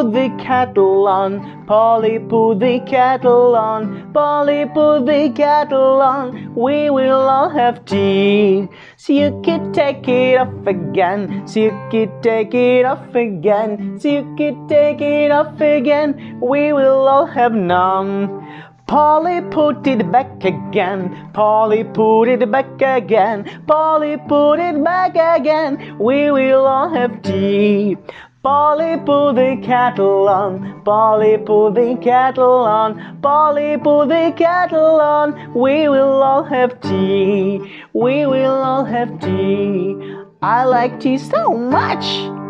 put the kettle on. Polly, put the kettle on. Polly, put the kettle on. We will all have tea. So you can take it off again. So you can take it off again. So you can take it off again. We will all have none. Polly, put it back again. Polly, put it back again. Polly, put it back again. We will all have tea. Polly, put the kettle on. Polly, put the kettle on. Polly, put the kettle on. We will all have tea. We will all have tea. I like tea so much.